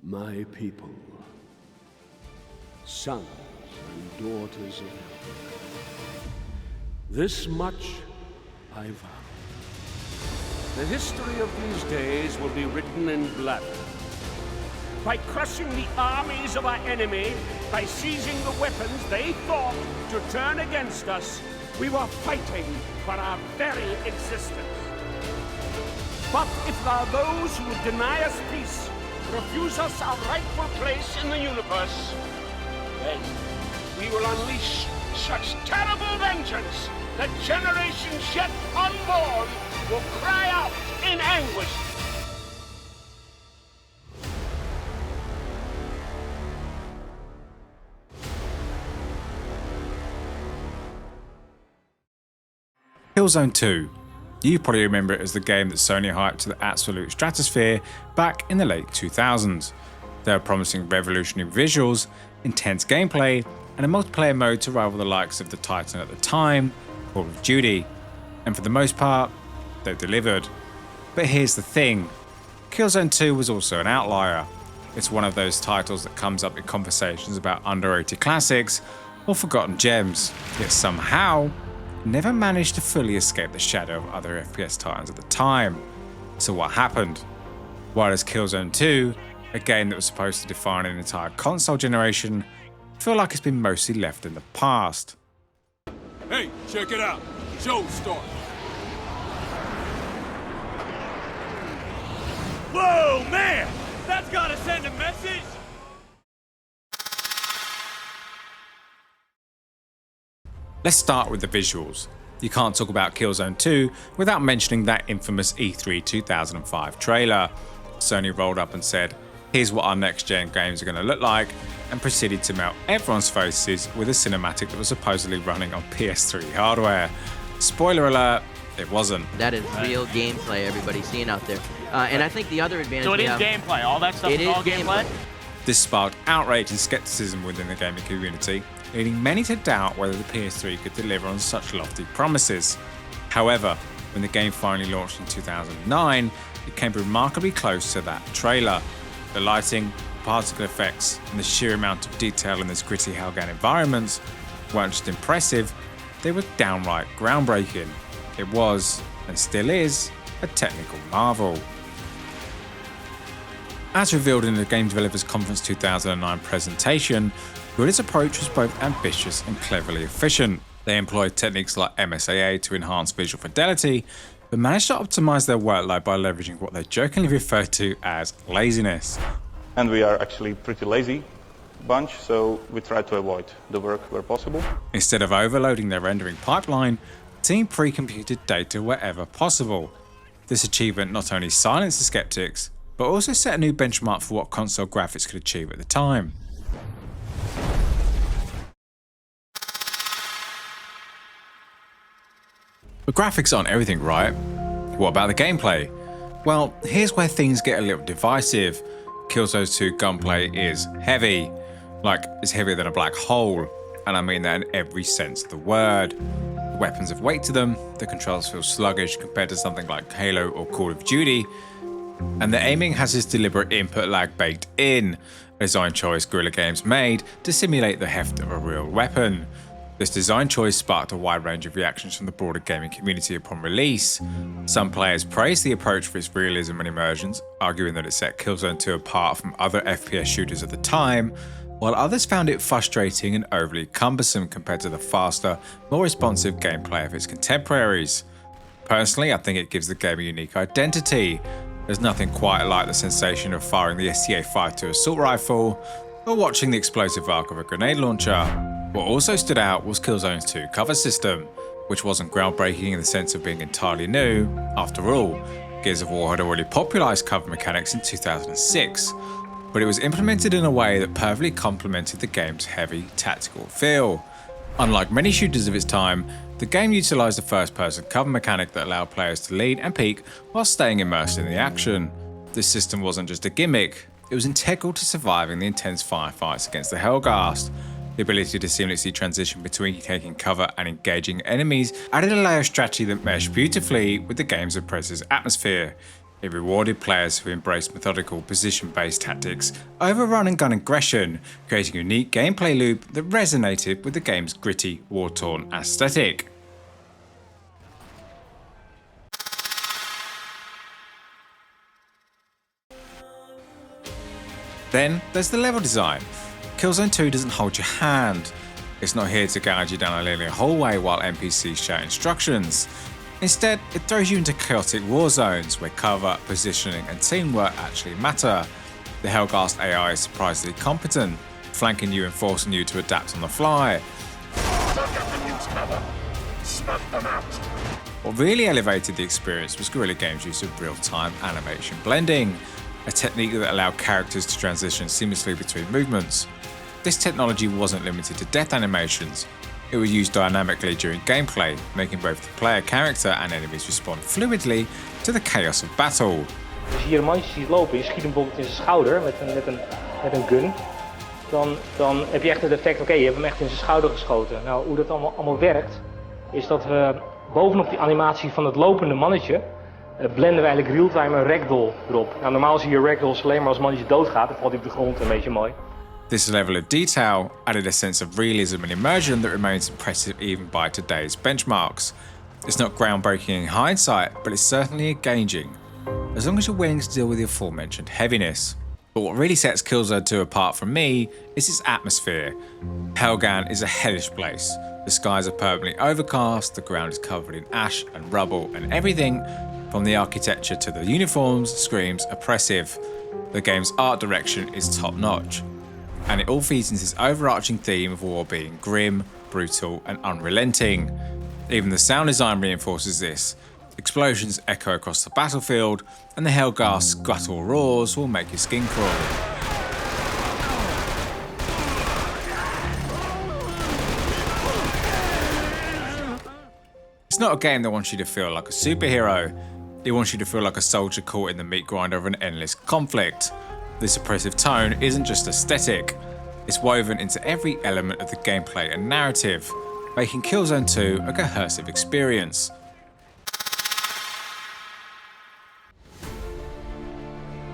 My people, sons and daughters of Nvidia, this much I vow. The history of these days will be written in blood. By crushing the armies of our enemy, by seizing the weapons they thought to turn against us, we were fighting for our very existence. But if there are those who would deny us peace, refuse us our rightful place in the universe, then we will unleash such terrible vengeance that generations yet unborn will cry out in anguish. Killzone 2. You probably remember it as the game that Sony hyped to the absolute stratosphere back in the late 2000s. They were promising revolutionary visuals, intense gameplay, and a multiplayer mode to rival the likes of the titan at the time, Call of Duty. And for the most part, they delivered. But here's the thing, Killzone 2 was also an outlier. It's one of those titles that comes up in conversations about underrated classics or forgotten gems, yet somehow never managed to fully escape the shadow of other FPS titans at the time. So what happened? Why does Killzone 2, a game that was supposed to define an entire console generation, feel like it's been mostly left in the past? Hey, check it out. Show's starting. Whoa, man! That's gotta send a message! Let's start with the visuals. You can't talk about Killzone 2 without mentioning that infamous E3 2005 trailer. Sony rolled up and said, "Here's what our next-gen games are going to look like," and proceeded to melt everyone's faces with a cinematic that was supposedly running on PS3 hardware. Spoiler alert, it wasn't. That is real gameplay everybody's seeing out there. And I think the other advantage So it is gameplay, all that stuff is all gameplay? This sparked outrage and skepticism within the gaming community, leading many to doubt whether the PS3 could deliver on such lofty promises. However, when the game finally launched in 2009, it came remarkably close to that trailer. The lighting, particle effects, and the sheer amount of detail in this gritty Hellgan environment weren't just impressive, they were downright groundbreaking. It was, and still is, a technical marvel. As revealed in the Game Developers Conference 2009 presentation, Guerrilla's approach was both ambitious and cleverly efficient. They employed techniques like MSAA to enhance visual fidelity, but managed to optimize their workload by leveraging what they jokingly refer to as laziness. And we are actually pretty lazy bunch, so we try to avoid the work where possible. Instead of overloading their rendering pipeline, the team pre-computed data wherever possible. This achievement not only silenced the skeptics, but also set a new benchmark for what console graphics could achieve at the time. But graphics aren't everything, right? What about the gameplay? Well, here's where things get a little divisive. Killzone 2 gunplay is heavy. Like, it's heavier than a black hole, and I mean that in every sense of the word. The weapons have weight to them, the controls feel sluggish compared to something like Halo or Call of Duty, and the aiming has this deliberate input lag baked in, a design choice Guerrilla Games made to simulate the heft of a real weapon. This design choice sparked a wide range of reactions from the broader gaming community upon release. Some players praised the approach for its realism and immersions, arguing that it set Killzone 2 apart from other FPS shooters at the time, while others found it frustrating and overly cumbersome compared to the faster, more responsive gameplay of its contemporaries. Personally, I think it gives the game a unique identity. There's nothing quite like the sensation of firing the STA-52 assault rifle or watching the explosive arc of a grenade launcher. What also stood out was Killzone's 2 cover system, which wasn't groundbreaking in the sense of being entirely new. After all, Gears of War had already popularized cover mechanics in 2006, but it was implemented in a way that perfectly complemented the game's heavy tactical feel. Unlike many shooters of its time, the game utilized a first-person cover mechanic that allowed players to lead and peek while staying immersed in the action. This system wasn't just a gimmick, it was integral to surviving the intense firefights against the Hellghast. The ability to seamlessly transition between taking cover and engaging enemies added a layer of strategy that meshed beautifully with the game's oppressive atmosphere. It rewarded players who embraced methodical, position-based tactics over run-and-gun aggression, creating a unique gameplay loop that resonated with the game's gritty, war-torn aesthetic. Then there's the level design. Killzone 2 doesn't hold your hand. It's not here to guide you down a linear hallway while NPCs shout instructions. Instead, it throws you into chaotic war zones where cover, positioning and teamwork actually matter. The Hellghast AI is surprisingly competent, flanking you and forcing you to adapt on the fly. What really elevated the experience was Guerrilla Games' use of real-time animation blending, a technique that allowed characters to transition seamlessly between movements. This technology wasn't limited to death animations. It was used dynamically during gameplay, making both the player character and enemies respond fluidly to the chaos of battle. Als je hier een mannetje ziet lopen, je schiet hem bijvoorbeeld in zijn schouder met een gun, dan heb je echt het effect, oké, je hebt hem echt in zijn schouder geschoten. Nou, hoe dat allemaal werkt, is dat we bovenop die animatie van het lopende mannetje, blenden we eigenlijk real-time een ragdoll erop. Nou, normaal zie je ragdolls alleen maar als het mannetje doodgaat, dan valt hij op de grond, een beetje mooi. This level of detail added a sense of realism and immersion that remains impressive even by today's benchmarks. It's not groundbreaking in hindsight, but it's certainly engaging, as long as you're willing to deal with the aforementioned heaviness. But what really sets Killzone 2 apart from me is its atmosphere. Helghan is a hellish place. The skies are permanently overcast, the ground is covered in ash and rubble, and everything, from the architecture to the uniforms, screams oppressive. The game's art direction is top-notch, and it all feeds into this overarching theme of war being grim, brutal, and unrelenting. Even the sound design reinforces this. Explosions echo across the battlefield, and the Hellghast's guttural roars will make your skin crawl. It's not a game that wants you to feel like a superhero. It wants you to feel like a soldier caught in the meat grinder of an endless conflict. This oppressive tone isn't just aesthetic, it's woven into every element of the gameplay and narrative, making Killzone 2 a cohesive experience.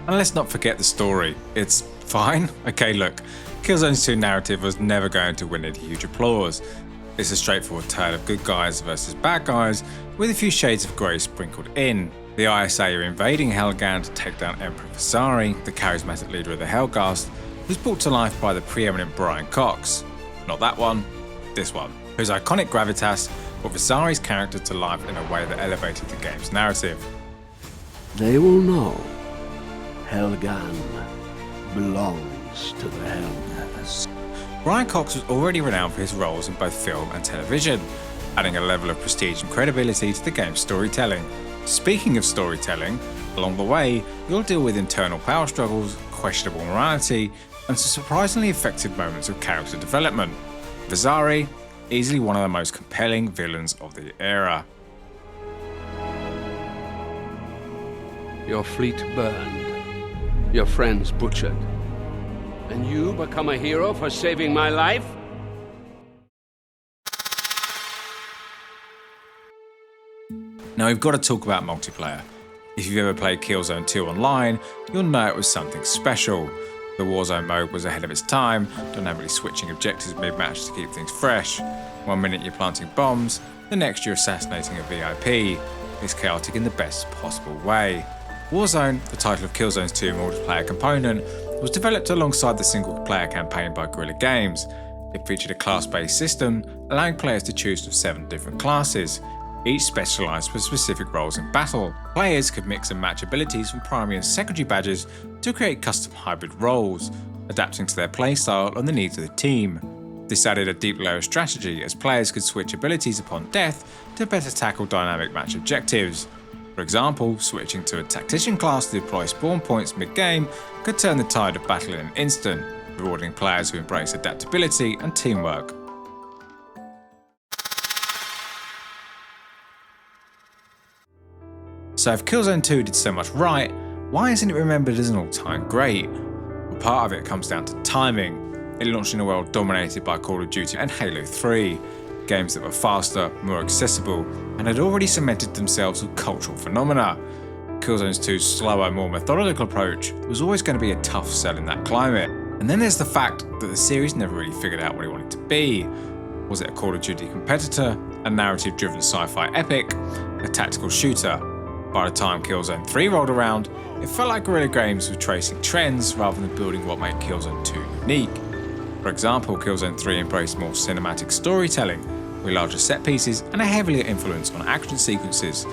And let's not forget the story. It's fine. Okay, look, Killzone's 2 narrative was never going to win any huge applause. It's a straightforward tale of good guys versus bad guys, with a few shades of grey sprinkled in. The ISA are invading Helghan to take down Emperor Visari, the charismatic leader of the Hellghast, who's brought to life by the preeminent Brian Cox. Not that one, this one, whose iconic gravitas brought Visari's character to life in a way that elevated the game's narrative. They will know Helghan belongs to the Hellghast. Brian Cox was already renowned for his roles in both film and television, adding a level of prestige and credibility to the game's storytelling. Speaking of storytelling, along the way, you'll deal with internal power struggles, questionable morality, and some surprisingly effective moments of character development. Visari, easily one of the most compelling villains of the era. Your fleet burned, your friends butchered, and you become a hero for saving my life? Now we've got to talk about multiplayer. If you've ever played Killzone 2 online, you'll know it was something special. The Warzone mode was ahead of its time, dynamically switching objectives mid-match to keep things fresh. One minute you're planting bombs, the next you're assassinating a VIP. It's chaotic in the best possible way. Warzone, the title of Killzone's 2 multiplayer component, was developed alongside the single-player campaign by Guerrilla Games. It featured a class-based system, allowing players to choose from 7 different classes, each specialised for specific roles in battle. Players could mix and match abilities from primary and secondary badges to create custom hybrid roles, adapting to their playstyle and the needs of the team. This added a deep layer of strategy, as players could switch abilities upon death to better tackle dynamic match objectives. For example, switching to a tactician class to deploy spawn points mid-game could turn the tide of battle in an instant, rewarding players who embrace adaptability and teamwork. So if Killzone 2 did so much right, why isn't it remembered as an all-time great? Well, part of it comes down to timing. It launched in a world dominated by Call of Duty and Halo 3, games that were faster, more accessible, and had already cemented themselves with cultural phenomena. Killzone's 2's slower, more methodical approach was always going to be a tough sell in that climate. And then there's the fact that the series never really figured out what it wanted to be. Was it a Call of Duty competitor, a narrative-driven sci-fi epic, a tactical shooter? By the time Killzone 3 rolled around, it felt like Guerrilla Games were tracing trends rather than building what made Killzone 2 unique. For example, Killzone 3 embraced more cinematic storytelling, with larger set pieces and a heavier influence on action sequences,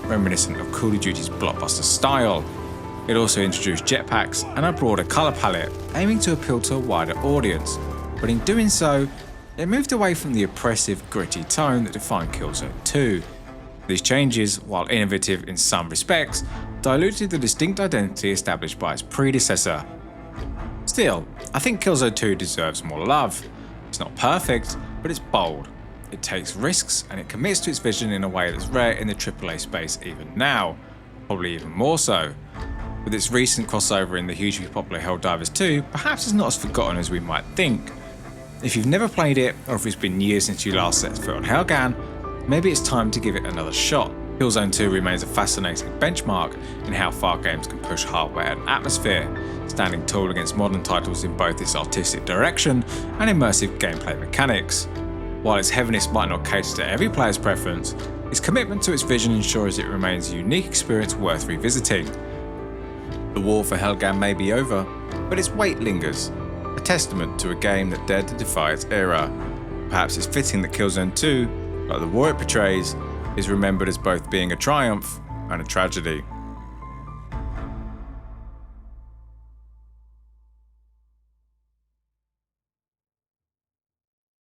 reminiscent of Call of Duty's blockbuster style. It also introduced jetpacks and a broader colour palette, aiming to appeal to a wider audience, but in doing so, it moved away from the oppressive, gritty tone that defined Killzone 2. These changes, while innovative in some respects, diluted the distinct identity established by its predecessor. Still, I think Killzone 2 deserves more love. It's not perfect, but it's bold. It takes risks and it commits to its vision in a way that's rare in the AAA space even now, probably even more so. With its recent crossover in the hugely popular Helldivers 2, perhaps it's not as forgotten as we might think. If you've never played it, or if it's been years since you last set foot on Helgan, maybe it's time to give it another shot. Killzone 2 remains a fascinating benchmark in how far games can push hardware and atmosphere, standing tall against modern titles in both its artistic direction and immersive gameplay mechanics. While its heaviness might not cater to every player's preference, its commitment to its vision ensures it remains a unique experience worth revisiting. The war for Helgan may be over, but its weight lingers, a testament to a game that dared to defy its era. Perhaps it's fitting that Killzone 2, like the war it portrays, is remembered as both being a triumph and a tragedy.